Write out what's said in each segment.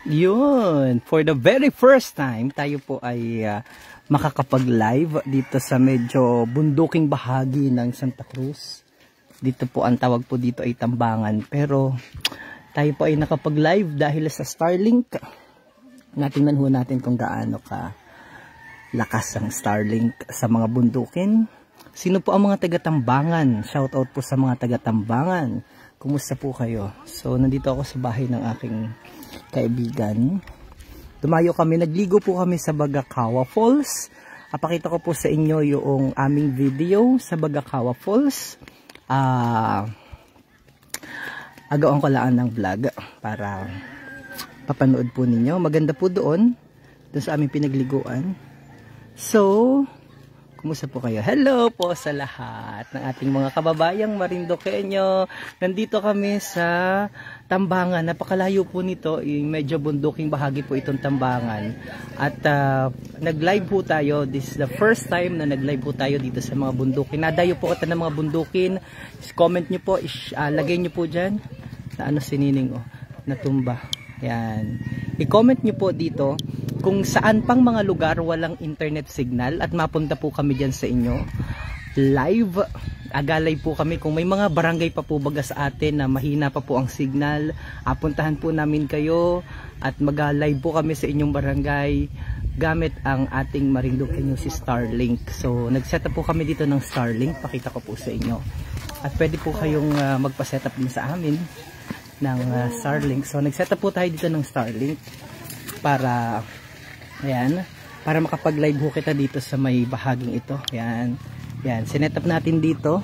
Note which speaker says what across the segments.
Speaker 1: Yun, for the very first time, tayo po ay makakapag-live dito sa medyo bunduking bahagi ng Santa Cruz. Dito po, ang tawag po dito ay Tambangan. Pero tayo po ay nakapag-live dahil sa Starlink. Natingnan ho natin kung gaano ka lakas ang Starlink sa mga bundukin. Sino po ang mga taga-Tambangan? Shoutout po sa mga taga-Tambangan. Kumusta po kayo? So, nandito ako sa bahay ng aking kaibigan. Dumayo kami, nagligo po kami sa Bagakawa Falls. Apakita ko po sa inyo yung aming video sa Bagakawa Falls. Agawan ko lang ng vlog para papanood po ninyo. Maganda po doon sa aming pinagliguan. So, kumusta po kayo? Hello po sa lahat ng ating mga kababayang Marinduqueño. Nandito kami sa Tambangan. Napakalayo po nito. Medyo bunduking bahagi po itong Tambangan. At nag-live po tayo. This is the first time na nag-live po tayo dito sa mga bundukin. Nadayo po kita ng mga bundukin. Comment nyo po. Lagay nyo po dyan. Na ano sinining natumba. Yan. I-comment nyo po dito kung saan pang mga lugar walang internet signal at mapunta po kami dyan sa inyo. Live, agalay po kami. Kung may mga barangay pa po baga sa atin na mahina pa po ang signal, apuntahan po namin kayo at mag-live po kami sa inyong barangay gamit ang ating Marinduqueño si Starlink. So, nag-set up po kami dito ng Starlink. Pakita ko po sa inyo. At pwede po kayong magpa-set up din sa amin ng Starlink. So, nag-set up po tayo dito ng Starlink para ayan, para makapag-live ho kita dito sa may bahaging ito. Ayan. Ayan, sinet up natin dito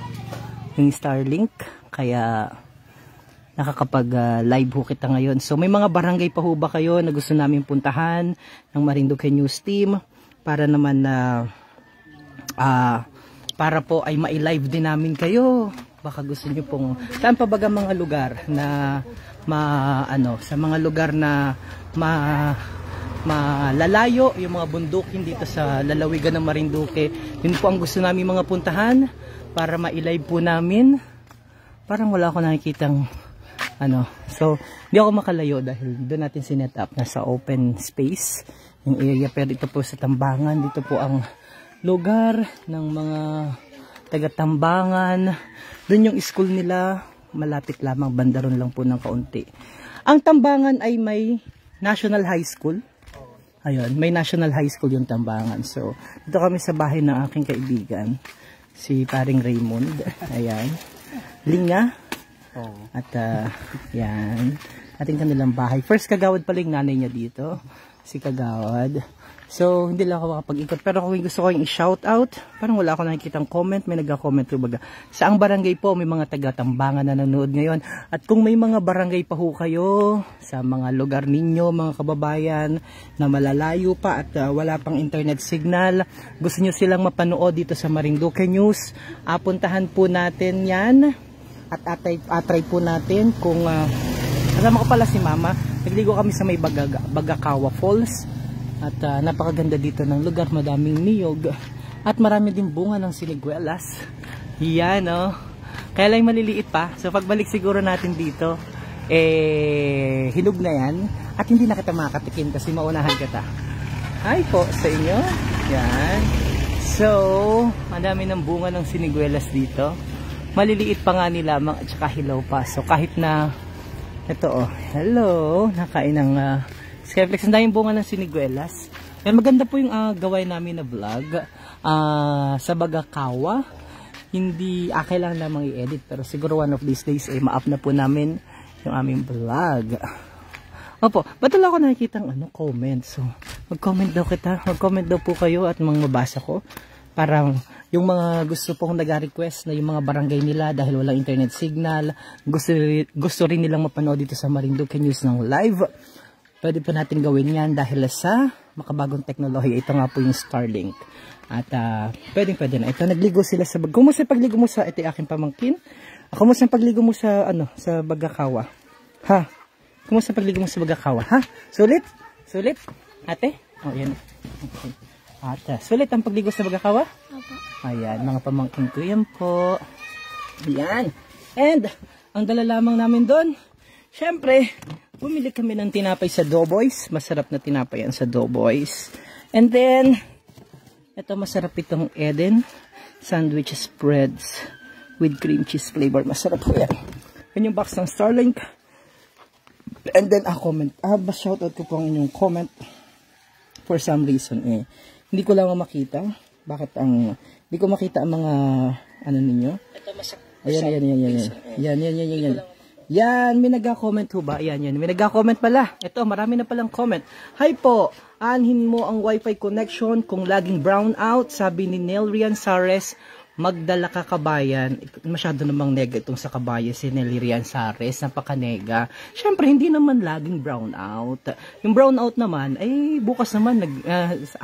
Speaker 1: yung Starlink. Kaya nakakapag-live ho kita ngayon. So may mga barangay pa ho ba kayo na gusto namin puntahan ng Marinduque News Team para naman na para po ay ma-live din namin kayo. Baka gusto nyo pong saan pa baga mga lugar na sa mga lugar na malalayo, yung mga bundukin dito sa lalawigan ng Marinduque. Yun po ang gusto namin mga puntahan para ma-live po namin. Parang wala ako nakikitang so hindi ako makalayo dahil doon natin sinet up. Nasa open space yung area, pero dito po sa Tambangan, dito po ang lugar ng mga taga-Tambangan. Doon yung school nila, malapit lamang, bandaron lang po ng kaunti. Ang Tambangan ay may National High School. Ayun, may National High School yung Tambangan. So, dito kami sa bahay ng aking kaibigan, si paring Raymond. Ayan. Linga. At, yan. Ating kanilang bahay. First kagawad pala yung nanay niya dito. Si Kagawad. So, hindi lang ako makapag-ikot. Pero kung gusto ko yung i-shoutout, parang wala ako nakikitang comment. May nagka-comment ko baga. Saang barangay po, may mga taga-Tambangan na nanonood ngayon. At kung may mga barangay pa ho kayo, sa mga lugar ninyo, mga kababayan, na malalayo pa at wala pang internet signal, gusto nyo silang mapanood dito sa Marinduque News, apuntahan po natin yan. At atry po natin kung, kasama ko pala si Mama, nagligo kami sa may Bagakawa Falls. At napakaganda dito ng lugar, madaming niyog at marami din bunga ng siniguelas. Yan kaya lang maliliit pa. So pagbalik siguro natin dito, hinog na yan at hindi na kita makakatikim kasi maunahan kita. Hi po sa inyo. Yan. So madami ng bunga ng siniguelas dito. Maliliit pa nga nila at saka hilaw pa. So kahit na ito hello, nakain ng Skyflex, ang daming bunga ng siniguelas. Pero maganda po yung gawain namin na vlog sa Bagakawa. Hindi, kailangan lamang i-edit. Pero siguro one of these days ma-up na po namin yung aming vlog. Opo, ba't wala ako nakikita ng comment? So, mag-comment daw kita. Mag-comment daw po kayo at mabasa ko. Para yung mga gusto pong nag-request na yung mga barangay nila dahil walang internet signal, gusto rin nilang mapanood dito sa Marinduque News ng live. Pwede po natin gawin yan dahil sa makabagong teknolohiya. Ito nga po yung Starlink. At pwede na. Ito, nagligo sila sa kumusta pagligo mo sa, ito aking pamangkin. Kumusta pagligo mo sa, sa Bagakawa? Ha? Kumusta pagligo mo sa Bagakawa? Ha? Sulit? Sulit? Ate? Yan. Okay. At sulit ang pagligo sa Bagakawa? Opo. Ayan, mga pamangkin ko yan po. Yan. And, ang dala lamang namin doon, syempre, bumili kami ng tinapay sa Doughboys. Masarap na tinapay yan sa Doughboys. And then, ito masarap itong Eden sandwich spreads with cream cheese flavor. Masarap po yan. Yan yung box ng Starlink. And then, comment. Shoutout ko po ang inyong comment. For some reason, hindi ko lang makita. Bakit hindi ko makita ang mga, ano ninyo? Ayan. Yan, may nagka-comment ho ba? Yan. May nagka-comment pala. Ito, marami na palang comment. Hi po, anhin mo ang wifi connection kung laging brown out. Sabi ni Nelrian Sares, magdala ka kabayan. Masyado namang nega itong sa kabayan si Nelrian Sares. Napakanega. Syempre, hindi naman laging brown out. Yung brown out naman, ay bukas naman,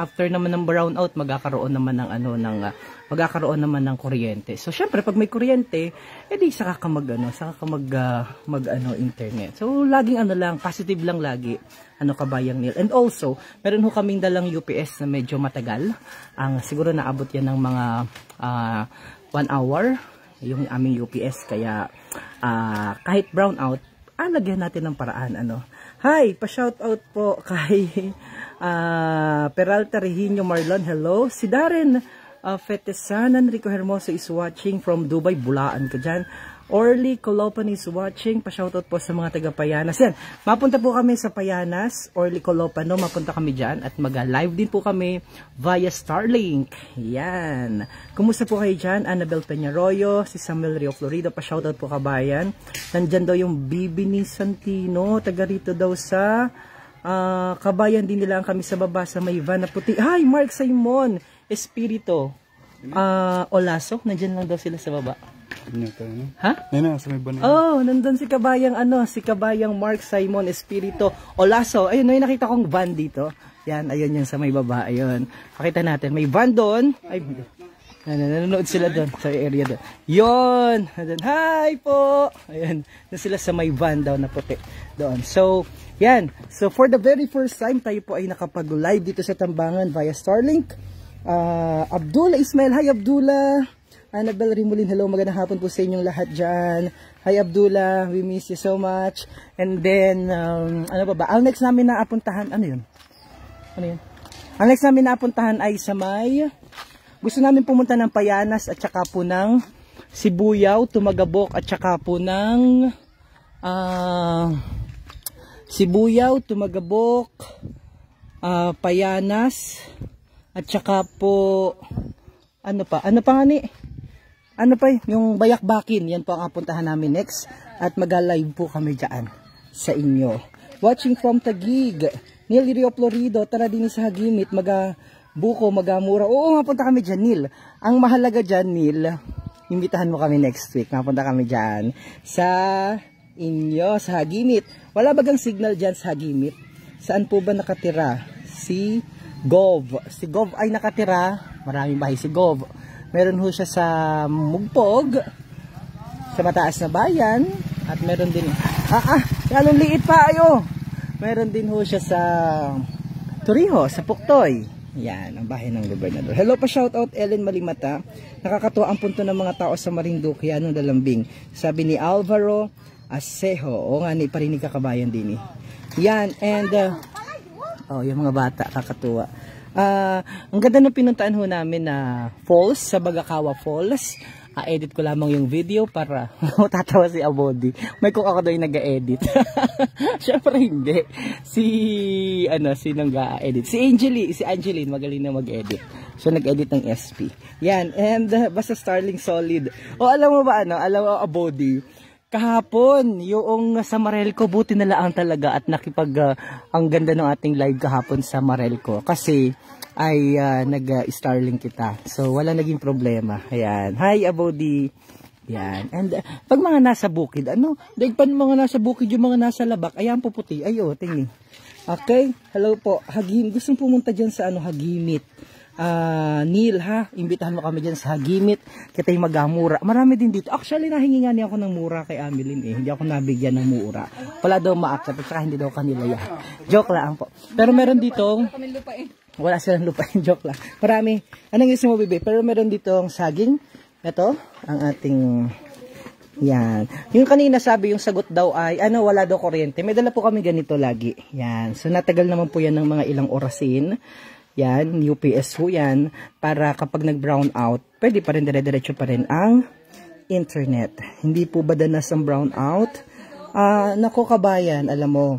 Speaker 1: after naman ng brown out, magkakaroon naman ng kuryente. So, syempre, pag may kuryente, edi saka ka internet. So, laging positive lang lagi, kabayang Neil. And also, meron ho kaming dalang UPS na medyo matagal. Siguro naabot yan ng mga 1 hour, yung aming UPS. Kaya, kahit brown out, lagyan natin ng paraan, Hi, pa-shoutout po kay Peralta Rehinio Marlon. Hello. Si Darren Fetesanan Rico Hermoso is watching from Dubai. Bulaan ka dyan. Orly Colopan is watching. Pa-shoutout po sa mga taga-Payanas. Yan. Mapunta po kami sa Payanas. Orly Colopan, mapunta kami dyan. At mag-live din po kami via Starlink. Yan. Kumusta po kayo dyan? Annabel Peñarroyo, si Samuel Rio Florido. Pa-shoutout po kabayan. Nandyan daw yung Bibi ni Santino. Taga rito daw sa kabayan din nila kami sa baba sa may van na puti. Hi, Mark Simon Espirito. Olaso. Nandyan lang daw sila sa baba. Ha? Nandun si kabayang Mark Simon Espirito Olaso. Ayun, may nakita kong van dito. Yan, ayun yung sa may baba. Ayun. Pakita natin, may van doon. Ay, nanonood sila doon sa area doon. Yun. Hi po. Ayun, na sila sa may van daw na puti doon. So, yan. So, for the very first time, tayo po ay nakapag-live dito sa Tambangan via Starlink. Abdullah Ismail. Hi, Abdullah. Annabel Rimulin, hello, magandang hapon po sa inyong lahat dyan. Hi Abdullah, we miss you so much. And then, ang next namin na apuntahan, ano yun? Ang next namin na apuntahan ay sa may, gusto namin pumunta ng Payanas at saka po ng Sibuyaw, Tumagabok at saka po ng Sibuyaw, Tumagabok, Payanas at saka po, ano pa yung Bayakbakin, yan po ang apuntahan namin next. At mag-live po kami dyan sa inyo. Watching from Taguig, Neil Rio Florido, tara din sa Hagimit, Buko, Magamura. Oo, mapunta kami dyan, Neil. Ang mahalaga dyan, Neil, imbitahan mo kami next week. Mapunta kami dyan sa inyo, sa Hagimit. Wala bagang signal dyan sa Hagimit? Saan po ba nakatira? Si Gov. Si Gov ay nakatira. Maraming bahay si Gov. Meron ho siya sa Mugpog, sa Mataas na Bayan, at meron din, lalong liit pa ayo. Meron din ho siya sa Turiho, sa Puktoy. Yan, ang bahay ng gobernador. Hello pa, shoutout Ellen Malimata. Nakakatuwa ang punto ng mga tao sa Marinduque, anong dalambing. Sabi ni Alvaro Asejo. O nga, parinig kakabayan din eh. Yan, and, yung mga bata, kakatuwa. Ang ganda ng pinuntaan ho namin na falls, sa Bagakawa Falls. Edit ko lamang yung video para tatawa si Abodi. May kung ako daw yung nag-edit. Syempre hindi. Sinong ga-edit? Si Angeline, magaling na mag-edit. So nag-edit ng SP. Yan, and basta Starlink solid. Alam mo ba alam mo Abodi? Kahapon, yung sa Marelco, buti na lang talaga at ang ganda ng ating live kahapon sa Marelco. Kasi ay nag-Starlink kita. So, wala naging problema. Ayan. Hi, Abodi. Yan. And pag mga nasa bukid, daig pa mga nasa bukid, yung mga nasa labak, ayan po puti. Tingin. Okay. Hello po. Gustong pumunta dyan sa Hagimit. Neil ha, imbitahan mo kami dyan sa Hagimit, kita'y magamura. Marami din dito. Actually, nahingi nga niya ako ng mura kay Ameline eh. Hindi ako nabigyan ng mura. Wala daw maakyat at saka hindi daw kanila yan. Joke lang po. Pero meron dito, wala silang lupain. Joke lang. Marami. Anong gusto mo, bebe? Pero meron dito ang saging. Ito, ang ating Yan. Yung kanina sabi, yung sagot daw ay, wala daw kuryente. May dala po kami ganito lagi. Yan. So, natagal naman po yan ng mga ilang orasin. Yan, UPS po yan. Para kapag nag-brown out, pwede pa rin, dire-diretso pa rin ang internet. Hindi po ba danas ang brown out? Nako kabayan, alam mo,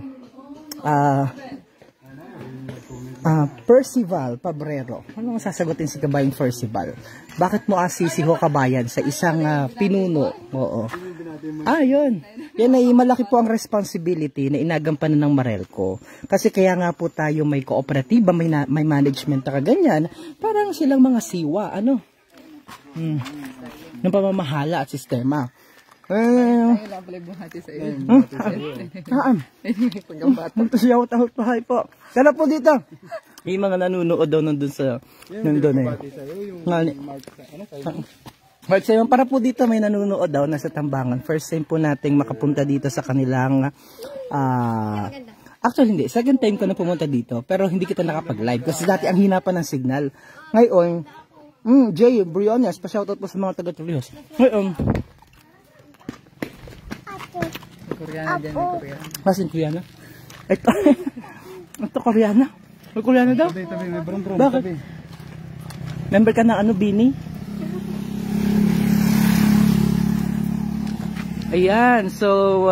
Speaker 1: Percival Pabrero. Ano ang sasagutin si kabayan Percival? Bakit mo asisiho kabayan sa isang pinuno? Oo. Yun. Yan ay malaki po ang responsibility na inagampanan ng Marelco. Kasi kaya nga po tayo may kooperatiba, may management na kaganyan. Parang silang mga siwa. Ng pamamahala at sistema. Shout out pa po. Tara po dito. May mga nanunood daw nandun sa nandun Mark Simon, para po dito may nanunood daw nasa Tambangan. First time po nating makapunta dito sa kanilang actually hindi, second time ko na pumunta dito pero hindi kita nakapag-live kasi dati ang hina pa ng signal. Ngayon, Jay Briones, pa-shoutout po sa mga taga-Torrijos. Ngayon, Koreana dyan, may Koreana. Masin Koreana? Ito Koreana? May Koreana daw? Tabi, may brum-brum. Bakit? Tabi. Member ka ng Bini? Ayan, so,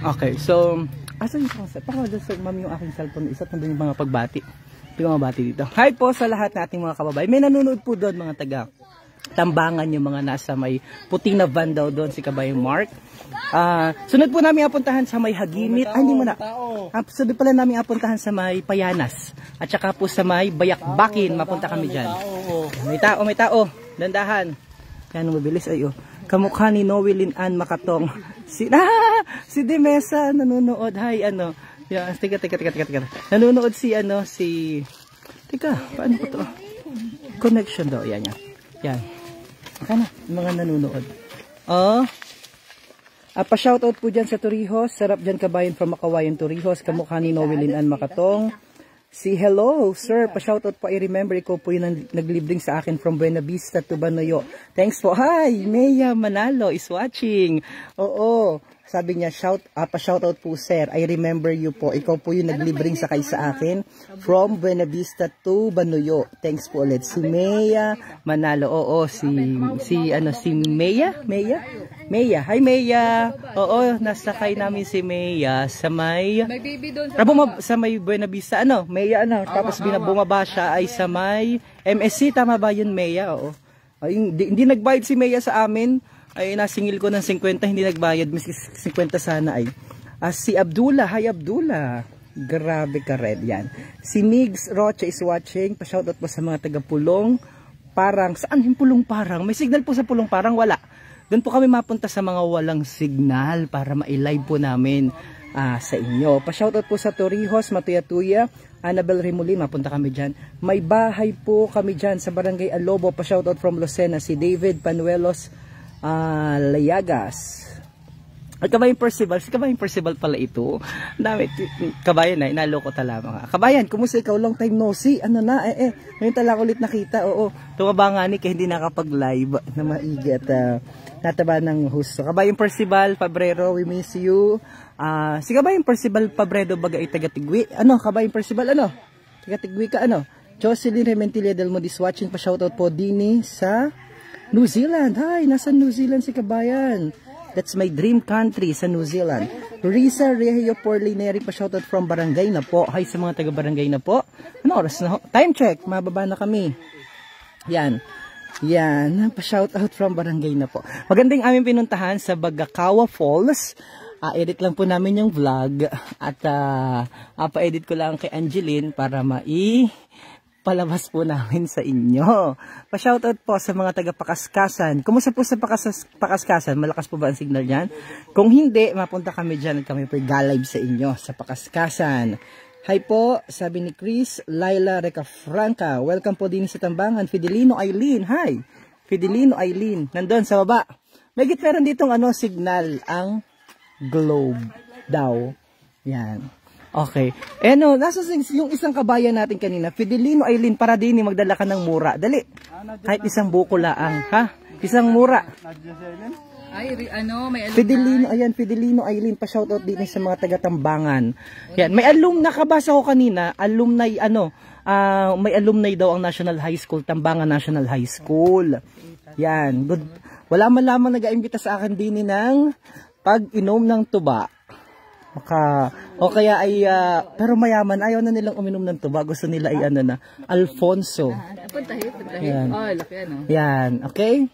Speaker 1: okay, so, asan yung concept? Pakawala doon sa mami yung aking cellphone. Isa tanda yung mga pagbati. Yung mga bati dito. Hi po sa lahat nating mga kababayan. May nanonood po doon mga taga Tambangan, yung mga nasa may puting na van daw doon si kabayang Mark. Sunod po namin apuntahan sa may Hagimit. Hindi mo na. Sunod pala namin apuntahan sa may Payanas. At saka po sa may Bayakbakin. Mapunta kami dyan. May tao. Dandahan. Yan, mabilis. Kamukha ni Noelyn Ann Makatong. Si Demesa nanonood. Hi, Yeah, teka. Nanonood Teka, paano po to? Connection daw. Yan. Kana, mga nanonood. Pa-shoutout po dyan sa Torrijos. Sarap dyan kabayan from Makawayan Torrijos. Kamukha ni Noelyn Ann Makatong. Hello, sir. Pa-shoutout po. I remember, ikaw po yung naglibring sa akin from Buena Vista to Banoyo. Thanks po. Hi, Mea Manalo is watching. Oo. Sabi niya, pa-shoutout po, sir. I remember you po. Ikaw po yung naglibring sakay sa akin from Buena Vista to Banoyo. Thanks po ulit. Si Mea Manalo. Oo, si Mea? Mea. Hi, Mea. Oo, nasakay namin si Mea sa may baby doon sa may Buena Vista. Mea, tapos bumaba siya ay sa may MSC. Tama ba yun, Mea? Oo. Hindi nagbayad si Mea sa amin. Ay nasingil ko ng 50, hindi nagbayad, miski 50 sana ay. Si Abdullah, hi Abdullah. Grabe ka red yan. Si Migs Rocha is watching. Pa-shoutout po sa mga taga Pulong Parang. Saan yung Pulong Parang? May signal po sa Pulong Parang? Wala. Doon po kami mapunta sa mga walang signal para ma-live po namin sa inyo. Pa-shoutout po sa Torrijos, Matuyatuya, Annabel Remulin, mapunta kami dyan. May bahay po kami dyan sa Barangay Alobo. Pa-shoutout from Lucena, si David Panuelos Layagas. At Kabayan Percival, si Kabayan Percival pala ito. Dami, kabayan na, inaloko tala mga. Kabayan, kumusta ikaw? Long time no see. Ngayon talaga ulit nakita. Oo, tumaba nga ni kaya hindi nakapag-live na maigi at nataba ng husto. Kabayan Percival Pabrero, we miss you. Si Kabayan Percival Pabrero baga ay taga-Tigwi. Kabayan Percival, taga-Tigwi ka, Jocelyn Rementilla del Modis watching, pa shoutout po dini sa New Zealand. Hi, nasa New Zealand si Kabayan. That's my dream country sa New Zealand. Risa Rehio Porlineri, pa shoutout from Barangay na po. Hi sa mga taga Barangay na po. Ano oras na? Time check, mababa na kami. Yan, pa shoutout from Barangay na po. Magandang aming pinuntahan sa Bagakawa Falls. Edit lang po namin yung vlog at pa-edit ko lang kay Angeline para palabas po namin sa inyo. Pa-shoutout po sa mga taga-Pakaskasan. Kumusta po sa Pakaskasan? Malakas po ba ang signal dyan? Kung hindi, mapunta kami dyan at kami po ga-live sa inyo sa Pakaskasan. Hi po, sabi ni Chris, Laila Recafranca. Welcome po din sa Tambangan. Fidelino Aileen. Hi, Fidelino Aileen. Nandun sa baba. May meron ditong signal ang globe daw. Yan. Okay. Nasa yung isang kabayan natin kanina, Fidelino Aileen, para din magdala ka ng mura. Dali. Kahit isang buko laang, ha? Isang mura.
Speaker 2: Ay, may alumni.
Speaker 1: Fidelino, ayan, Fidelino Aileen, pa-shoutout din sa mga taga-Tambangan. Yan, may nakabasa ko kanina, may alumni daw ang National High School, Tambangan National High School. Yan, good. Wala man lamang nag-aimbita sa akin din ng pag-inom ng tuba. Kaya ay, pero mayaman, ayaw na nilang uminom ng tuba. Gusto nila ay Alfonso.
Speaker 2: Puntahin.
Speaker 1: Yan.
Speaker 2: Oh, laki
Speaker 1: Yan, okay?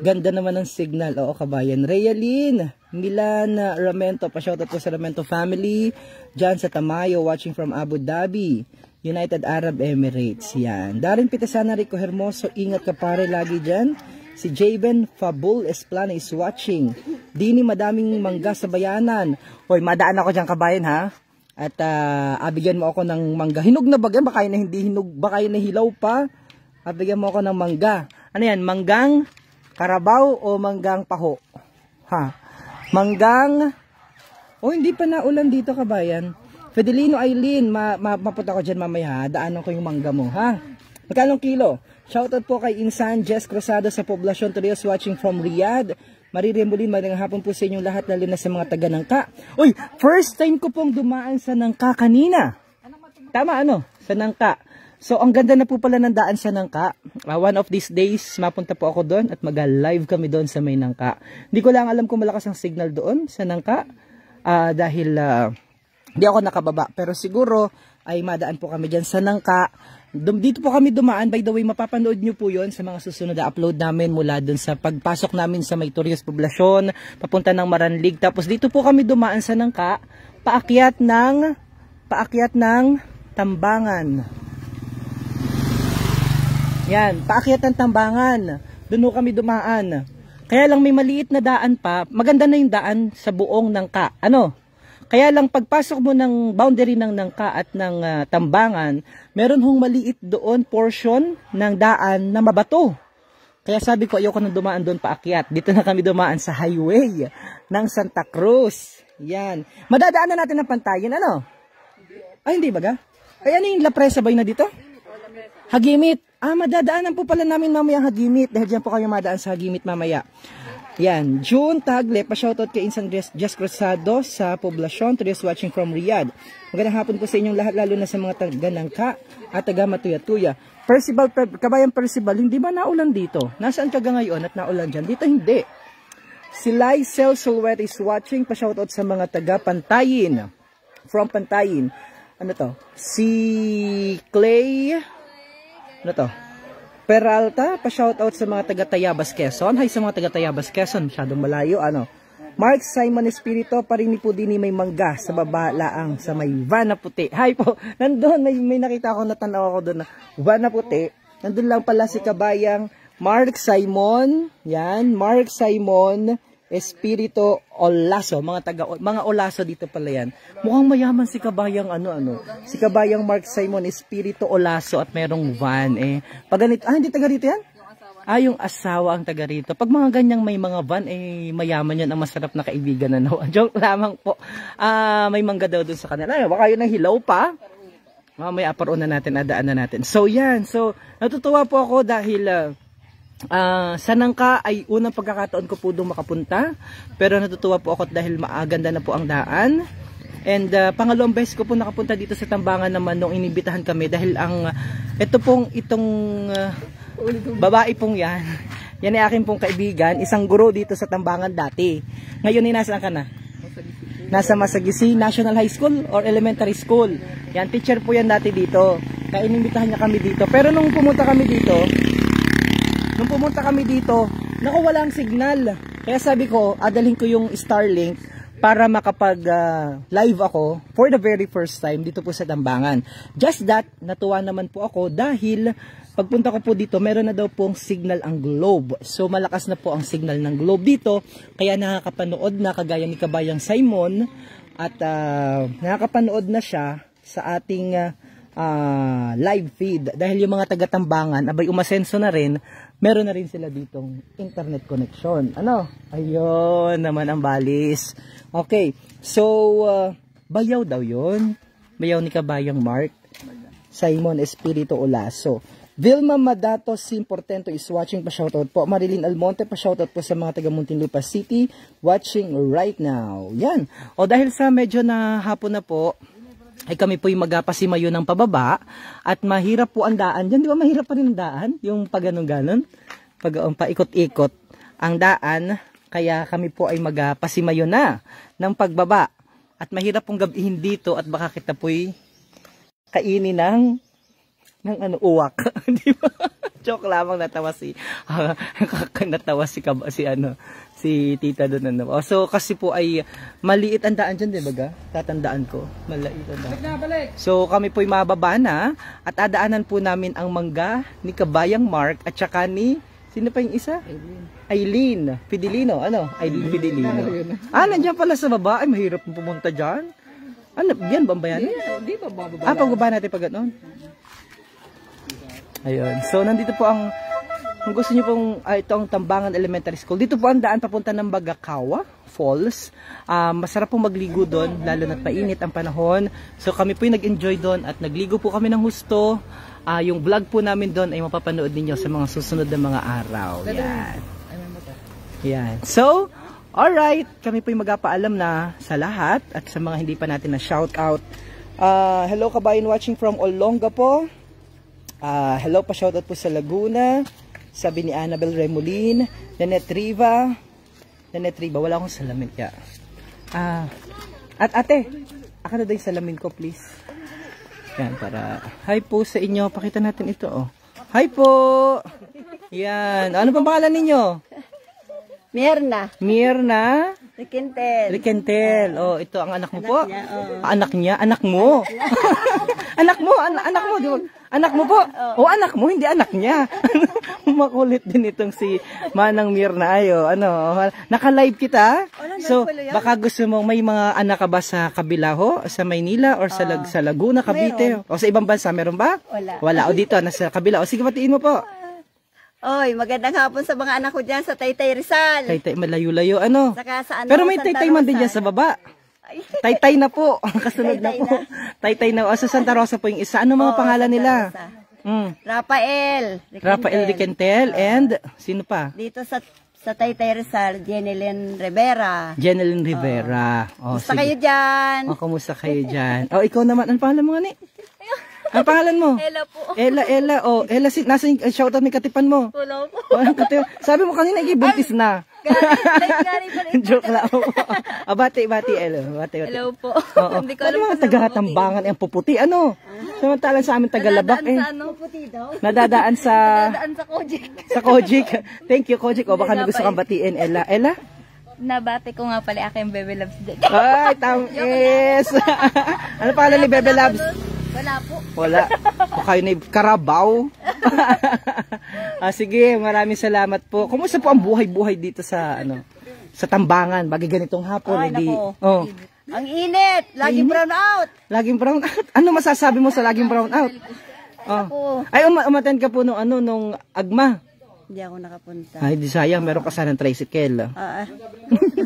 Speaker 1: Ganda naman ng signal. Oo, kabayan. Realin, Milan Ramento, pa-shoutout po sa Ramento family. Diyan sa Tamayo, watching from Abu Dhabi, United Arab Emirates. Yan. Darin Pitasana, Rico Hermoso, ingat ka pare lagi dyan. Si Javen Fabul Esplana is watching. Dini, madaming mangga sa bayanan. Hoy, madaan ako dyan, kabayan, ha? At abigyan mo ako ng mangga. Hinog na ba yan? Baka na hindi hinog, baka na hilaw pa. Abigyan mo ako ng mangga. Ano yan? Manggang Carabao o manggang paho? Ha? Manggang... hindi pa naulan dito, kabayan. Fidelino Aileen, mapunta ko dyan mamaya, ha? Daanan ko yung mangga mo, ha? Magkalong kilo? Shoutout po kay Insan Jess Cruzado sa Poblacion Torres, watching from Riyadh. Marirembulin, magandang hapon po sa inyong lahat, lalo na sa mga taga Nangka. Uy, first time ko pong dumaan sa Nangka kanina. Tama, sa Nangka. So, ang ganda na po pala ng daan sa Nangka. One of these days, mapunta po ako doon at mag-live kami doon sa may Nangka. Hindi ko lang alam kung malakas ang signal doon sa Nangka dahil hindi ako nakababa. Pero siguro ay madaan po kami dyan sa Nangka. Dito po kami dumaan. By the way, mapapanood nyo po yon sa mga susunod na upload namin mula doon sa pagpasok namin sa may Torres Poblacion, papunta ng Maranlig. Tapos dito po kami dumaan sa Nangka, paakyat ng Tambangan. Yan, paakyat ng Tambangan. Doon kami dumaan. Kaya lang may maliit na daan pa. Maganda na yung daan sa buong Nangka. Kaya lang pagpasok mo ng boundary ng Nangka at ng Tambangan, meron hong maliit doon portion ng daan na mabato. Kaya sabi ko, ayoko nang dumaan doon paakyat. Dito na kami dumaan sa highway ng Santa Cruz. Yan. Madadaanan natin ng Pantayin, Ay, hindi ba ga? Ay, ano yung La Presa ba na dito? Hagimit. Madadaanan po pala namin mamaya Hagimit. Dahil dyan po kayo madaan sa Hagimit mamaya. Yan. June Tagle, pa-shoutout kay Insan Jess Cruzado sa Poblacion Torres, watching from Riyadh. Magandang hapon po sa inyong lahat, lalo na sa mga taga Nangka at taga Matuya-tuya. Kabayan Percival, hindi ba naulan dito? Nasaan ka ngayon at naulan dyan? Dito hindi. Si Lysel Solwet is watching, pa-shoutout sa mga taga Pantayin. From Pantayin. Si Clay... Peralta, pa-shoutout sa mga taga-Tayabas, Quezon. Hi sa mga taga-Tayabas, Quezon. Masyadong malayo, Mark Simon Espirito, parini po din may mangga sa baba laang sa may van na puti. Hi po. Nandun, may nakita ako, natanaw ako doon na van na puti. Nandun lang pala si kabayang Mark Simon. Yan, Mark Simon Espirito Olaso. Mga Olaso dito pala yan. Mukhang mayaman si kabayang si kabayang Mark Simon Espirito Olaso at merong van Pag ganito, hindi taga rito yan? Yung asawa ang taga rito. Pag mga ganyang may mga van mayaman yan, ang masarap na kaibigan Joke lamang po. May mangga daw dun sa kanila. Baka yun ang hilaw pa. May aparon na natin, adaan na natin. So yan, natutuwa po ako dahil sa Nangka ay unang pagkakataon ko po doon makapunta, pero natutuwa po ako dahil maaganda na po ang daan. And pangalawang beses ko po nakapunta dito sa Tambangan naman nung inibitahan kami dahil itong babae pong yan ay akin pong kaibigan, isang guro dito sa Tambangan dati. Ngayon nasaan ka na? Nasa Masagisi National High School or Elementary School. Yan, teacher po yan dati dito. Kaya inimbitahan niya kami dito. Pero nung pumunta kami dito, naku, walang signal. Kaya sabi ko, adalhin ko yung Starlink para makapag-live ako for the very first time dito po sa Tambangan. Just that, natuwa naman po ako dahil pagpunta ko po dito, meron na daw pong signal ang Globe. So, malakas na po ang signal ng Globe dito. Kaya nakakapanood na kagaya ni Kabayang Simon at nakakapanood na siya sa ating live feed. Dahil yung mga taga-Tambangan, abay umasenso na rin, meron na rin sila ditong internet connection. Ayun naman ang balis. Okay, so bayaw daw yun. Bayaw ni Kabayang Mark Simon Espirito Olaso. Vilma Madato Sim Portento is watching, pa shoutout po. Marilyn Almonte, pa shoutout po sa mga taga Muntinlupa City watching right now. Yan. O dahil sa medyo na hapon na po, ay kami po'y magpasimayo ng pababa at mahirap po ang daan. Yan, di ba mahirap pa rin ang daan? Yung pag ganon-ganon, pag paikot-ikot ang daan, kaya kami po ay magpasimayo na ng pagbaba. At mahirap pong gabihin dito at baka kita po'y kainin ng uwak. Di ba? Joke lamang, natawa si si tita doon. So kasi po ay maliit ang daan dyan, di ba? Tatandaan ko. Maliit ang daan. So kami po'y mababa na at adaanan po namin ang mangga ni Kabayang Mark at saka ni, sino pa yung isa? Aileen Pidilino. Aileen Pidilino. Nandiyan pala sa baba. Ay, mahirap pumunta dyan. Yan ba yan?
Speaker 2: Di ba bababa?
Speaker 1: Pagbaba natin pag gano'n. Ayun. So, nandito po kung gusto niyo pong, ito ang Tambangan Elementary School. Dito po ang daan papunta ng Bagakawa Falls. Masarap pong magligo doon, lalo na't mainit ang panahon. So, kami po yung nag-enjoy doon at nagligo po kami ng husto. Yung vlog po namin doon ay mapapanood ninyo sa mga susunod na mga araw. Yan. Yan. So, alright. Kami po yung magpapaalam na sa lahat at sa mga hindi pa natin na shout out. Hello kabayan watching from Olonga po. Hello pa shoutout po sa Laguna. Sabi ni Annabel Remolin, Nanette Riva, wala akong salamin kaya. At ate, aka na daw yung salamin ko please. Yan para, hi po sa inyo, pakita natin ito oh. Hi po! Yan, ano pa pangalan ninyo? Mirna? Rikentel. Oh, ito ang anak mo po? Anak niya? Anak mo? anak mo, di ba? Anak mo po? O anak mo, hindi anak niya. Makulit din itong si Manang Mirna. Ayo, naka-live kita. So, baka gusto mo, may mga anak ka ba sa kabila ho? Sa Maynila or sa Laguna, Cavite? O sa ibang bansa, meron ba? Wala. O dito, nasa kabila. O sige, batiin mo po.
Speaker 3: Oy, magandang hapon sa mga anak ko dyan sa Taytay Rizal.
Speaker 1: Taytay, malayo-layo,
Speaker 3: Saka sa
Speaker 1: Pero may Taytay man din dyan sa baba. Taytay na po. Kasunod na po. Taytay na. Sa Santa Rosa po yung isa. Ano mga pangalan nila?
Speaker 3: Rafael
Speaker 1: Rikentel. And sino pa?
Speaker 3: Dito sa Taytay Rizal, Jeneline Rivera. Kumusta kayo dyan?
Speaker 1: Kumusta kayo dyan? Ikaw naman. Ano pangalan mo nga ni? Ang pangalan mo?
Speaker 3: Ella po.
Speaker 1: Ella. Ella, nasa yung shoutout may katipan mo?
Speaker 3: Wala po.
Speaker 1: Sabi mo kanina, buntis na.
Speaker 3: Galing pa rin.
Speaker 1: Joke lang po. Bati, Ella.
Speaker 3: Hello po.
Speaker 1: Hindi ko alam mga taga-Tambangan ang puputi. Samantalang sa amin taga-Labak
Speaker 3: puputi daw.
Speaker 1: Nadadaan sa
Speaker 3: Kojik.
Speaker 1: Sa Kojik. Thank you, Kojik. Baka may gusto kang batiin, Ella. Ella?
Speaker 2: Nabati ko nga pala aking Bebe Loves dyan.
Speaker 1: Ay, tamis. Ano pangalan ni Bebe Loves?
Speaker 3: Wala po.
Speaker 1: Wala. O kayo na Karabaw. Sige, maraming salamat po. Kumusta po ang buhay-buhay dito sa sa Tambangan? Bagay ganitong hapon.
Speaker 3: Ay, ang init. Laging brown out.
Speaker 1: Laging brown out? Ano masasabi mo sa laging brown out? Ay, umattend ka po nung Agma.
Speaker 3: Hindi ako nakapunta.
Speaker 1: Ay, di sayang. Meron ka sanang tricycle.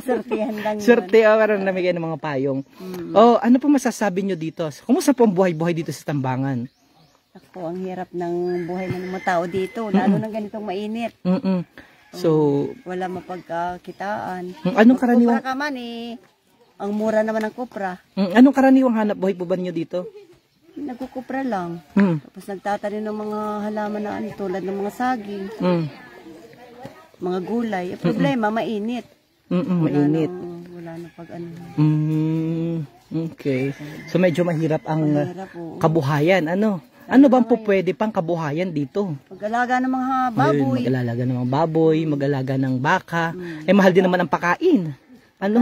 Speaker 3: Sortihan lang.
Speaker 1: Sorte, meron namigay ng mga payong. Ano po masasabi nyo dito? Kumusta po ang buhay-buhay dito sa Tambangan?
Speaker 3: Ako, ang hirap ng buhay ng mga tao dito. Lalo ng ganitong mainit.
Speaker 1: So,
Speaker 3: wala mapagkakitaan.
Speaker 1: Anong karaniwang...
Speaker 3: Kupra ka man ang mura naman ng kupra.
Speaker 1: Anong karaniwang hanap buhay po ba niyo dito?
Speaker 3: Nagkukupra lang. Tapos nagtatanim ng mga halaman na tulad ng mga saging. Mga gulay. Problema, mainit.
Speaker 1: Mainit.
Speaker 3: Wala na pag
Speaker 1: Okay. So medyo mahirap ang kabuhayan. Ano bang po pwede pang kabuhayan dito?
Speaker 3: Mag-alaga ng mga baboy.
Speaker 1: Mag-alaga ng mga baboy, mag-alaga ng baka. Mahal din naman ang pagkain.
Speaker 3: Mahal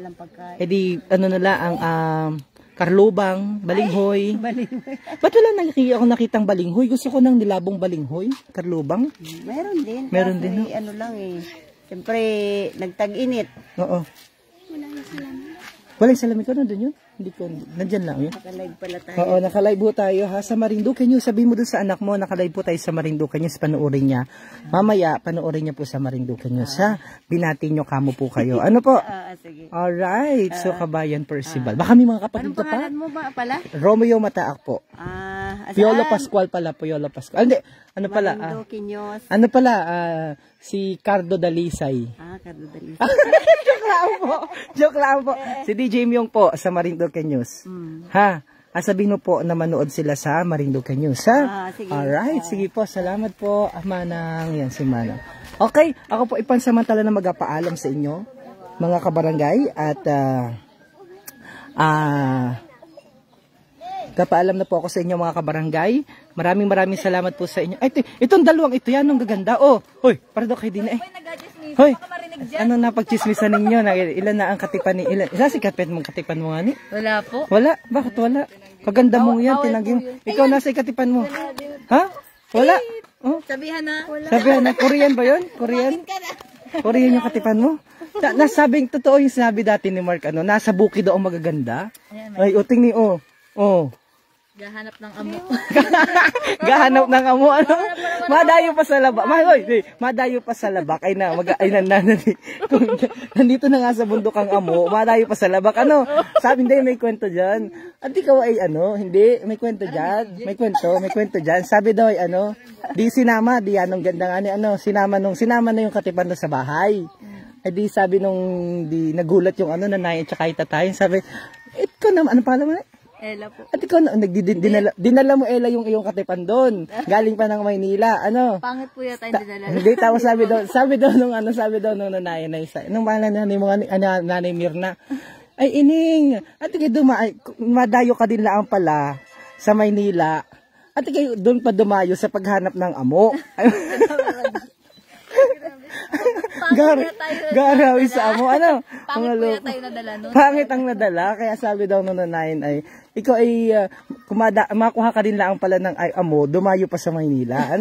Speaker 3: ang pagkain.
Speaker 1: ang karlubang, balinghoy. Ba't wala ako nakitang balinghoy? Gusto ko ng nilabong balinghoy, karlubang.
Speaker 3: Meron din.
Speaker 1: Meron din.
Speaker 3: Siyempre, nagtag-init.
Speaker 1: Oo. Walang salamin ko, nandun yun? Hindi ko, nandyan lang yun.
Speaker 3: Nakalive pala tayo.
Speaker 1: Oo, nakalive po tayo ha, sa Marinduque News. Sabihin mo dun sa anak mo, nakalive po tayo sa Marinduque News, panoorin niya. Mamaya, panoorin niya po sa Marinduque News ha. Binati nyo kamo po kayo. Ano po?
Speaker 3: Sige.
Speaker 1: Alright, so Kabayan Percival. Baka may mga kapatid ka pa?
Speaker 3: Anong pangalan mo ba pala?
Speaker 1: Romeo Mataak po. Piolo Pascual pala, Piolo Pascual. Hindi, ano pala?
Speaker 3: Marinduque News.
Speaker 1: Ano pala? Si Cardo Dalisay.
Speaker 3: Cardo Dalisay.
Speaker 1: Joke lang po. Joke lang po. Si DJ Myong po sa Marinduque News. Ha? Sabihin mo po na manood sila sa Marinduque News, ha?
Speaker 3: Sige.
Speaker 1: Alright, sige po. Salamat po, Manang. Yan, si Manang. Okay, ako po ipansamantala na magpaalam sa inyo, mga kabarangay, at kapaalam na po ako sa inyo, mga kabarangay. Maraming salamat po sa inyo. Ay, itong dalawang ito, yan, ang gaganda. Oh, hoy, para daw kayo din eh. Hoy, ano na pagchismisan ninyo? Ilan na ang katipan ni ilan? Isa si kapit mong katipan mo nga ni?
Speaker 2: Wala po.
Speaker 1: Wala? Bakit wala? Paganda mo yan, tinagin. Ikaw nasa ikatipan mo. Ha? Wala? Oh.
Speaker 2: Sabihan na.
Speaker 1: Sabihan na, Korean ba yun? Korean? Korean yung katipan mo? Nasabing, totoo yung sinabi dati ni Mark, nasa bukid daw ang magaganda. Ay, uting ni, oh.
Speaker 2: Gahanap ng amo.
Speaker 1: Gahanap ng amo, ano? Madayo pa sa labak. Madayo pa sa labak. Nandito na nga sa bundok ang amo. Madayo pa sa labak. Ano? Sabi, hindi, may kwento dyan. At ikaw ay, hindi, may kwento dyan. May kwento dyan. Sabi daw ay, di sinama, di anong ganda nga ni, sinama na yung katipan doon sa bahay. Ay, di sabi di nagulat yung nanay at saka itatay. Sabi, ito naman, ano pala mo na?
Speaker 2: Ella po.
Speaker 1: At ikaw, dinala mo Ella yung iyong katipan doon. Galing pa ng Maynila.
Speaker 2: Pangit po yata yung dinala.
Speaker 1: Hindi, tapos sabi daw nung nanay na isa. Nung mahal na nanay Mirna. Ay, ining. At ikaw madayo ka din lang pala sa Maynila. At ikaw doon pa dumayo sa paghanap ng amo. Garawi sa amo.
Speaker 2: Pangit po yata yung nadala nun.
Speaker 1: Pangit ang nadala. Kaya sabi daw nung nanayin ay, ikaw ay makuha ka din lang pala ng amo, dumayo pa sa Maynila.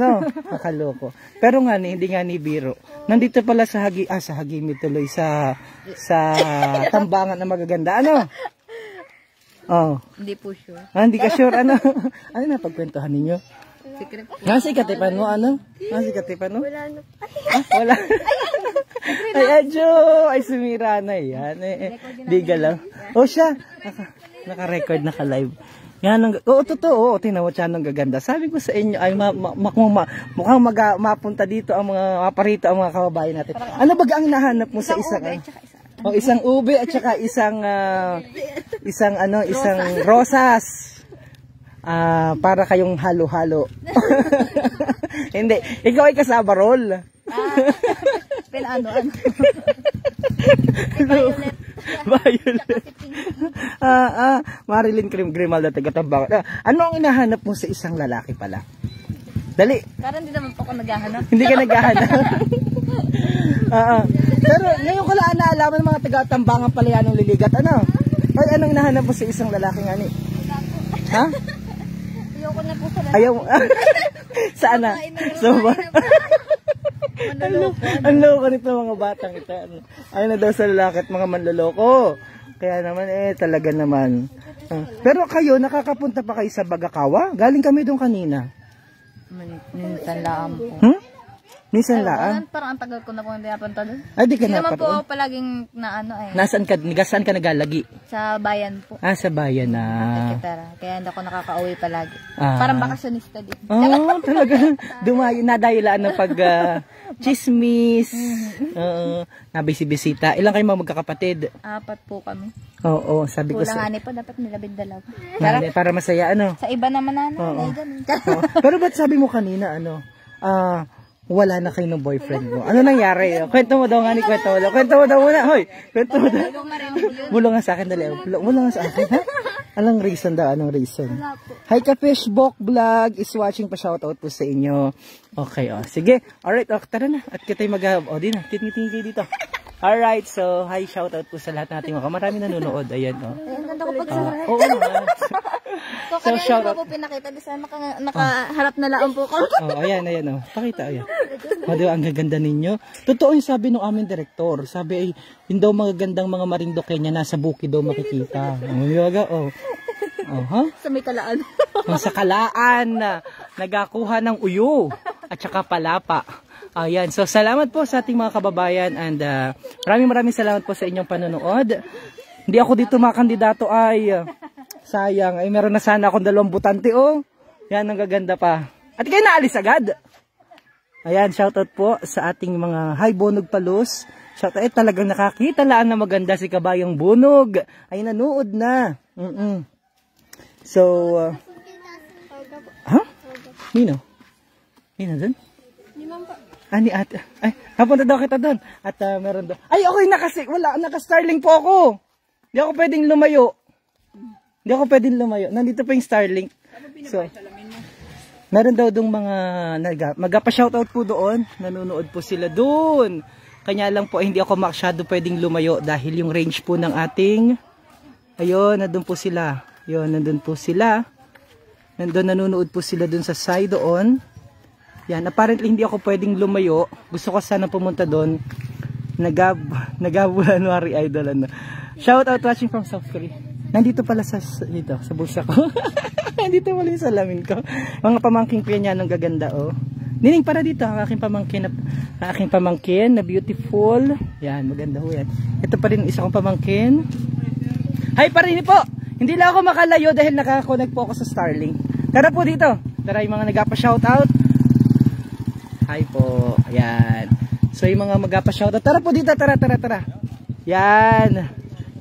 Speaker 1: Makaloko. Pero nga hindi nga ni biro. Nandito pala sa Hagimi tuloy sa tambangan na magaganda. Oh.
Speaker 2: Hindi po sure.
Speaker 1: Hindi ka sure. Ano na pagkwentuhan ninyo?
Speaker 2: Secret.
Speaker 1: Nasa ikatipan mo, Nasa ikatipan mo?
Speaker 2: Wala na.
Speaker 1: Wala. Ay, adyo! Ay, sumira na yan. Di galaw. Siya. Naka-record, naka-live. Yan, totoo. Tingnan mo siya ng gaganda. Sabi ko sa inyo, ay mukhang mapunta dito ang maparito ang mga kababayan natin. Ano ba ang nahanap mo sa isang isang ube at saka isang rosas. Para kayong halo-halo. Hindi, ikaw ay kasaba roll. Violet. Marilyn Grimalda, taga-Tambang. Ano ang inahanap mo sa isang lalaki pala? Dali.
Speaker 2: Parang hindi naman po ako naghahanap.
Speaker 1: Hindi ka naghahanap. Pero ngayon ko lang naalaman ng mga taga-Tambangan pala yan ng liligat. Ay, anong inahanap mo sa isang lalaki nga ni? Ha?
Speaker 2: Ayoko na po sa lalaki.
Speaker 1: Ayaw. Saan na? Ang loko nito mga batang ito. Ayaw na daw sa lalaki at mga manloloko. Kaya naman talaga naman. Pero kayo, nakakapunta pa kayo sa Bagakawa? Galing kami doon kanina.
Speaker 2: Minsan lang po.
Speaker 1: Minsan lang?
Speaker 2: Parang ang tagal ko na po hindi napunta doon.
Speaker 1: Ay, di ka
Speaker 2: Hindi
Speaker 1: na
Speaker 2: naman po
Speaker 1: paroon?
Speaker 2: ako palaging
Speaker 1: Saan ka nagalagi?
Speaker 2: sa bayan po.
Speaker 1: Sa bayan na.
Speaker 2: Kaya hindi ako nakaka-uwi palagi.
Speaker 1: Ah.
Speaker 2: Parang bakasyonista din.
Speaker 1: Talaga. Nadayilaan ng chismis. Nabisibisita. Ilang kayo mga magkakapatid?
Speaker 2: 4 po kami.
Speaker 1: Oo, sabi ko
Speaker 2: Kulang po dapat nila 2.
Speaker 1: para masaya,
Speaker 2: Sa iba naman
Speaker 1: Pero ba't sabi mo kanina, wala na kayo ng boyfriend mo? Ano nangyari? Kwento mo daw nga ni kwento mo daw muna. Hoy, kwento mo daw. Bulong nga sa akin, dali. Bulong nga sa akin, ha? Anong reason daw? Hi ka Fishbook Vlog is watching, pa shoutout po sa inyo. Okay, sige. Alright, tara na. At kita'y di na. Tingin kayo dito. Alright, so hi, shoutout po sa lahat nating mga marami nanonood. Ayan,
Speaker 2: Ang ganda ko pag-surat.
Speaker 1: Oo naman.
Speaker 2: So, kanina ko po pinakita. Sana nakaharap na lang po ko.
Speaker 1: Ayan. Pakita, ayan. Diba, ang gaganda ninyo. Totoo yung sabi ng aming direktor. Sabi ay, yung daw magagandang mga Marinduque niya nasa bukid daw makikita.
Speaker 2: Sa may Kalaan.
Speaker 1: Sa Kalaan, nagakuha ng uyo at saka palapa. Ayan. So, salamat po sa ating mga kababayan and maraming salamat po sa inyong panonood. Hindi ako dito mga kandidato ay sayang. Ay, meron na sana akong 2 butante, Yan, ang gaganda pa. At kayo naalis agad. Ayan, shoutout po sa ating mga Hi Bunog Palos. Shoutout, talagang nakakita laan na maganda si Kabayang Bunog. Ay, nanood na. So, Nino? Nino dun? Ni ate. Ay, napunta daw kita dun. At meron daw. Ay, okay na kasi. Wala, naka-Starlink po ako. Hindi ako pwedeng lumayo. Nandito pa yung Starlink. So, meron daw dong mga magpa-shoutout po doon. Nanonood po sila doon. Kanya lang po hindi ako masyado pwedeng lumayo dahil yung range po ng ating nandun po sila. Nandun po sila. Nanonood po sila doon sa side doon. Yan, apparently hindi ako pwedeng lumayo. Gusto ko sana pumunta doon. January idol Shoutout watching from South Korea. Nandito pala sa bulsa ko. Nandito pala yung salamin ko. Mga pamangking ko yan, ang gaganda Nining para dito, ang aking pamangkin na beautiful. Yan, maganda ho yan. Ito pa rin isa kong pamangkin. Hi pa rin po. Hindi lang ako makalayo dahil nakakonect po ako sa Starlink. Tara po dito. Tara yung mga nagpa-shoutout. Hi po. Ayan. So yung mga magpa-shoutout. Tara po dito, tara. Yan.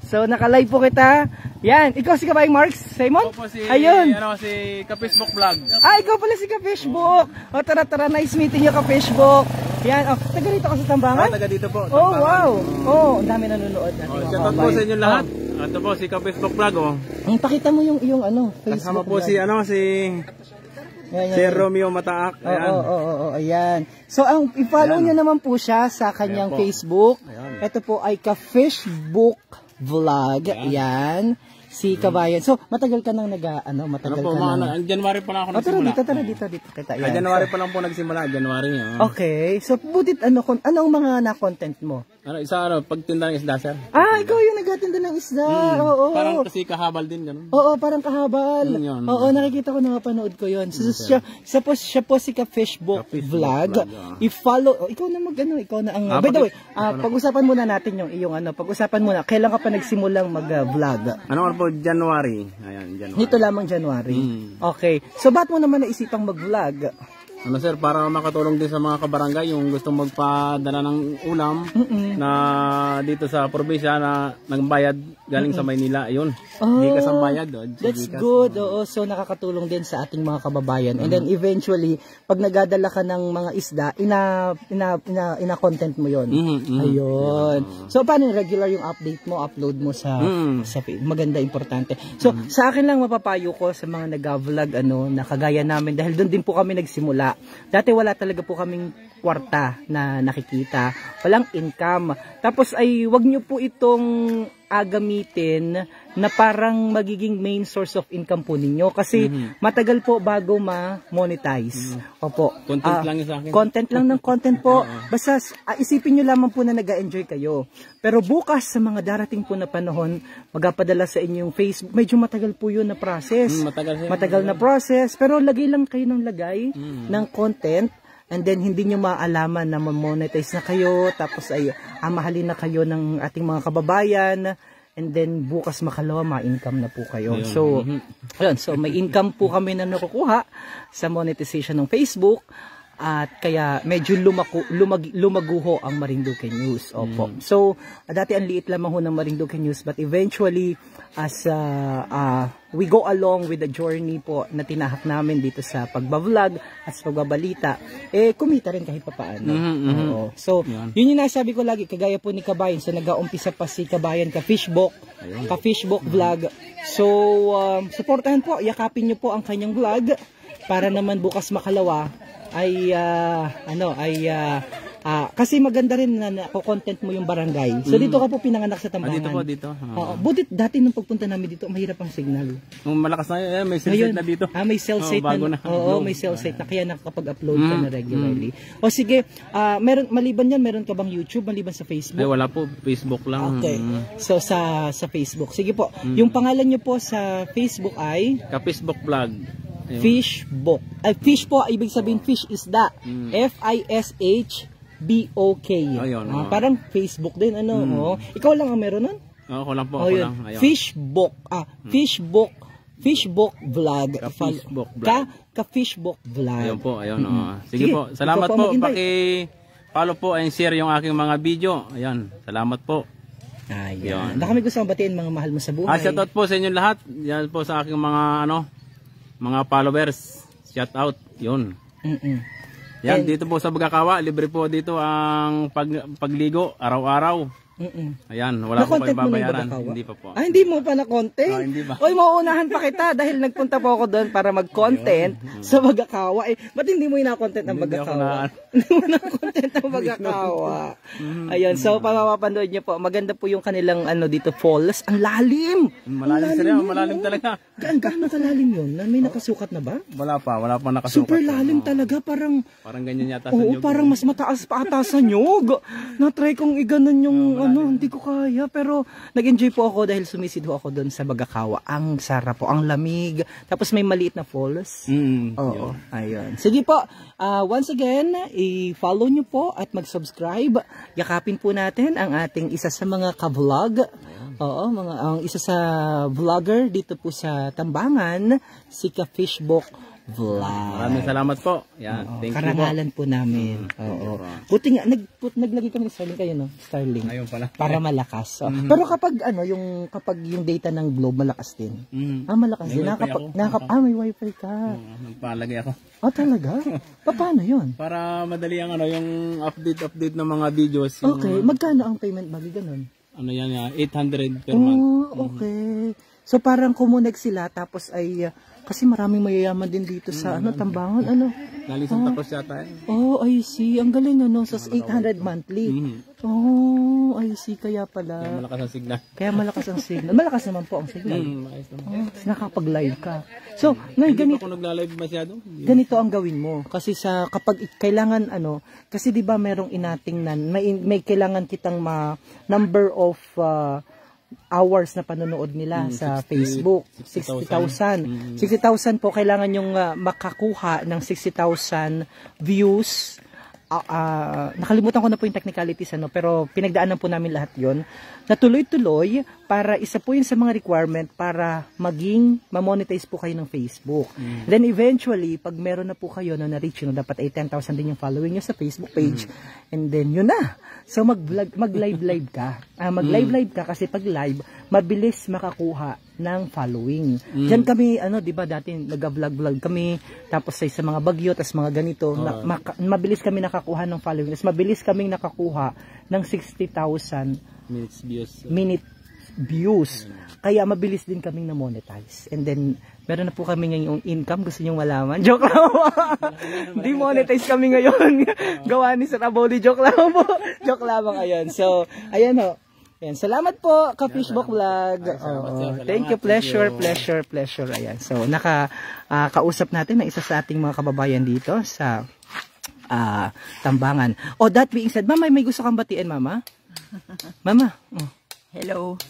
Speaker 1: So naka-live po kita. Yan, ikaw si Kabayang Marks, Simon?
Speaker 4: Ikaw po si,
Speaker 1: ayun.
Speaker 4: Si Ka-Facebook Vlog.
Speaker 1: Ikaw pala si Ka-Facebook. Tara, nice meeting you, Ka-Facebook. Yan, taga dito ka sa Tambangan?
Speaker 4: Taga dito po.
Speaker 1: Wow. Ang dami nanonood natin.
Speaker 4: Shoutout po sa inyo lahat. Ito po si Ka-Facebook Vlog.
Speaker 1: Pakita mo yung Facebook.
Speaker 4: Kasama po si Romeo Mataak.
Speaker 1: Ayan. So, i-follow nyo naman po siya sa kanyang Facebook. Ito po ay Ka-Facebook Vlog. Ayan. Si Kabayan. So, matagal ka nang matagal ka nang...
Speaker 4: January pa lang ako nagsimula.
Speaker 1: Tara dito. Kita,
Speaker 4: January pa lang po nagsimula. January.
Speaker 1: Okay. So, butit ano ang mga na-content mo?
Speaker 4: Pagtinda ng isda, sir.
Speaker 1: Ikaw yung nagtitinda ng isda. Oo.
Speaker 4: Parang kasi kahabal din, ganun.
Speaker 1: Oo, parang kahabal. Oo, nakikita ko, napanood ko yun. So, siya po si Ka-Facebook Vlog. I-follow. Ikaw na ikaw na ang... By the way, pag-usapan muna natin pag-usapan muna, kailan ka pa nagsimulang mag-vlog?
Speaker 4: January. Ayan, January.
Speaker 1: Nito lamang January. Okay. So, ba't mo naman naisipang mag-vlog?
Speaker 4: Sir, para makatulong din sa mga kabarangay yung gustong magpadala ng ulam na dito sa probinsya na nagbayad galing sa Maynila. Ayun. Hindi ka sa bayad.
Speaker 1: That's good. Oo. So, nakakatulong din sa ating mga kababayan. And then, eventually, pag nagadala ka ng mga isda, ina-content mo yon. Ayun. So, paano regular yung upload mo sa maganda, importante. So, sa akin lang mapapayo ko sa mga nag-vlog na kagaya namin dahil doon din po kami nagsimula. Dati wala talaga po kaming kwarta na nakikita. Walang income. Tapos ay wag nyo po itong gamitin na parang magiging main source of income po ninyo. Kasi matagal po bago ma-monetize. Opo.
Speaker 4: Content lang yun sa akin.
Speaker 1: Content lang ng content po. Basta isipin nyo lamang po na nag-enjoy kayo. Pero bukas sa mga darating po na panahon, magapadala sa inyong Facebook. Medyo matagal po yun na process. Matagal na process. Pero lagay lang kayo ng lagay ng content. And then, hindi nyo maalaman na ma-monetize na kayo. Tapos ay mahalin na kayo ng ating mga kababayan. And then, bukas makalawa, ma-income na po kayo. So, may income po kami na nakukuha sa monetization ng Facebook. At kaya medyo lumaguho ang Marinduque News. Opo. So, dati ang liit lamang ho ng Marinduque News. But eventually, as we go along with the journey po na tinahak namin dito sa pagbablog at sa pagbabalita, kumita rin kahit papaano. So, yun yung nasabi ko lagi, kagaya po ni Kabayan. So, nag-aumpisa pa si Kabayan Ka-Facebook Vlog. So, supportahan po, yakapin nyo po ang kanyang vlog para naman bukas makalawa ay kasi maganda rin na content mo yung barangay. So dito ka po pinanganak sa Tambangan.
Speaker 4: Dito.
Speaker 1: Butit dati nung pagpunta namin dito, mahirap ang signal.
Speaker 4: Malakas na may cell site na dito.
Speaker 1: May cell site may cell site na kaya nakakapag-upload ka na regularly. O sige, maliban yan, meron ka bang YouTube maliban sa Facebook?
Speaker 4: Wala po, Facebook lang.
Speaker 1: Okay. So sa Facebook. Sige po. Yung pangalan niyo po sa Facebook ay
Speaker 4: Ka-Facebook Vlog.
Speaker 1: Fishbok. Fish po, ibig sabihin fish isda. F-I-S-H-B-O-K. Parang Facebook din, Ikaw lang ang meron nun?
Speaker 4: Ako lang po, ako lang.
Speaker 1: Fishbok. Fishbok Fishbook Vlog.
Speaker 4: Ka-Fishbook Vlog.
Speaker 1: Ka-Fishbook Vlog.
Speaker 4: Ayun po, ayun. Sige po, salamat po. Paki-follow po and share yung aking mga video. Ayan, salamat po.
Speaker 1: Ayan. Baka may gusto kong batiin mga mahal mo sa buhay.
Speaker 4: Shoutout po sa inyo lahat. Yan po sa aking mga mga followers. Shoutout. Yun. Yan, dito po sa Bagakawa, libre po dito ang pagligo araw-araw. Ayan, wala po kayong babayaran. Hindi pa po.
Speaker 1: Hindi mo pa na-content?
Speaker 4: Hindi pa.
Speaker 1: Oy, mauunahan pa kita dahil nagpunta po ako doon para mag-content sa Bagakawa. Ba't hindi mo ina-content ang Bagakawa? Hindi mo na-content ang Bagakawa. Ayan, so mapapanood niyo po. Maganda po yung kanilang dito falls. Ang lalim!
Speaker 4: Malalim sila, malalim talaga.
Speaker 1: Gaano kalalim yun? May nakasukat na ba?
Speaker 4: Wala pa nakasukat.
Speaker 1: Super lalim talaga, parang
Speaker 4: ganyan yata sa nyug.
Speaker 1: Oo, parang mas mataas pa ata sa nyug. Na-try kong iganon yung hindi ko kaya, pero nag-enjoy po ako dahil sumisidho ako doon sa Bagakawa. Ang sarap po, ang lamig. Tapos may maliit na falls. Oo, ayun. Sige po, once again, i-follow nyo po at mag-subscribe. Yakapin po natin ang ating isa sa mga ka-vlog. Oo, ang isa sa vlogger dito po sa Tambangan, si Ka-Fishbook Vlog.
Speaker 4: Maraming salamat po. Yan, thank you po.
Speaker 1: Karangalan po namin. Oo. Buti nga naglagay kami ng Starlink kayo, no? Starlink.
Speaker 4: Ayun pala.
Speaker 1: Para malakas. Pero kapag yung data ng Globe malakas din. Malakas din. May wifi ka.
Speaker 4: Nagpalagay ako.
Speaker 1: Talaga? Paano 'yun?
Speaker 4: Para madali ang yung update ng mga videos.
Speaker 1: Okay, magkano ang payment bagi ganun?
Speaker 4: Yan, 800 per month.
Speaker 1: Okay. So parang kumonect sila tapos ay kasi maraming mayayaman din dito sa Tambangan
Speaker 4: Galing sa Tapos yata.
Speaker 1: I see. Ang galing sa 800 monthly. I see. Kaya pala.
Speaker 4: Kaya malakas ang signal.
Speaker 1: Malakas naman po ang signal. Nakapag-live ka. So,
Speaker 4: hindi pa ako nagla-live masyado.
Speaker 1: Ganito ang gawin mo. Kasi kapag kailangan kasi di ba merong inatingnan, may kailangan kitang number of hours na panonood nila sa Facebook. 60,000. 60,000 po kailangan yung makakuha ng 60,000 views. Nakalimutan ko na po yung technicalities pero pinagdaanan po namin lahat yon na tuloy-tuloy para isa po yun sa mga requirement para ma-monetize po kayo ng Facebook. Then eventually, pag meron na po kayo na-reach yun, dapat 10,000 din yung following nyo sa Facebook page. And then yun na. So mag-live ka. Mag-live ka kasi pag live, mabilis makakuha ng following. Diyan kami, di ba dati nag-vlog kami, tapos sa mga bagyo, tapos mga ganito, mabilis kami nakakuha ng following. Tapos mabilis kaming nakakuha ng 60,000 minute views. Kaya mabilis din kaming na-monetize. And then, meron na po kami ngayong income. Gusto nyo malaman? Joke lang po. Demonetize kami ngayon. Gawa ni Sir Aboli. Joke lang po. Joke lamang. Ayan. So, ayan ho. Ayan. Salamat po, Ka-Fishbook Vlog. Thank you. Pleasure. Ayan. So, kausap natin ng isa sa ating mga kababayan dito sa Tambangan. That being said, Mama, may gusto kang batiin, Mama? Mama.
Speaker 3: Hello.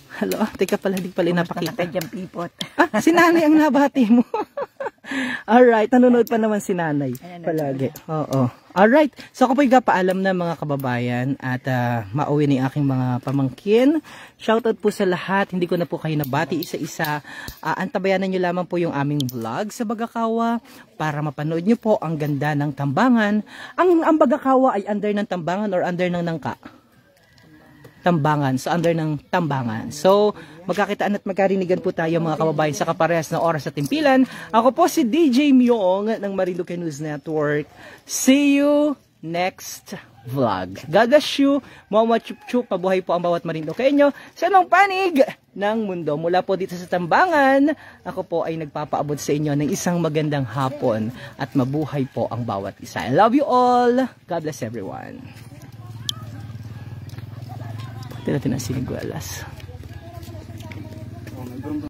Speaker 1: Teka pala, di pala napakita.
Speaker 3: Pipot.
Speaker 1: Si Nanay ang nabati mo. Alright, nanonood pa naman si Nanay. Palagi. Oo. Alright, so ako po paalam na mga kababayan at mauwi na yung aking mga pamangkin. Shoutout po sa lahat. Hindi ko na po kayo nabati isa-isa. Antabayanan nyo lamang po yung aming vlog sa Bagakawa para mapanood nyo po ang ganda ng Tambangan. Ang Bagakawa ay under ng Tambangan or under ng Nangka? Tambangan. So, under ng Tambangan. So, magkakitaan at magkarinigan po tayo mga kababayan sa kaparehas na oras at timpilan. Ako po si DJ Myong ng Marinduque News Network. See you next vlog. God bless you. Mama chup chup. Mabuhay po ang bawat Marinduqueño sa anong panig ng mundo. Mula po dito sa Tambangan, ako po ay nagpapaabot sa inyo ng isang magandang hapon at mabuhay po ang bawat isa. I love you all. God bless everyone. Natin ang sinigualas.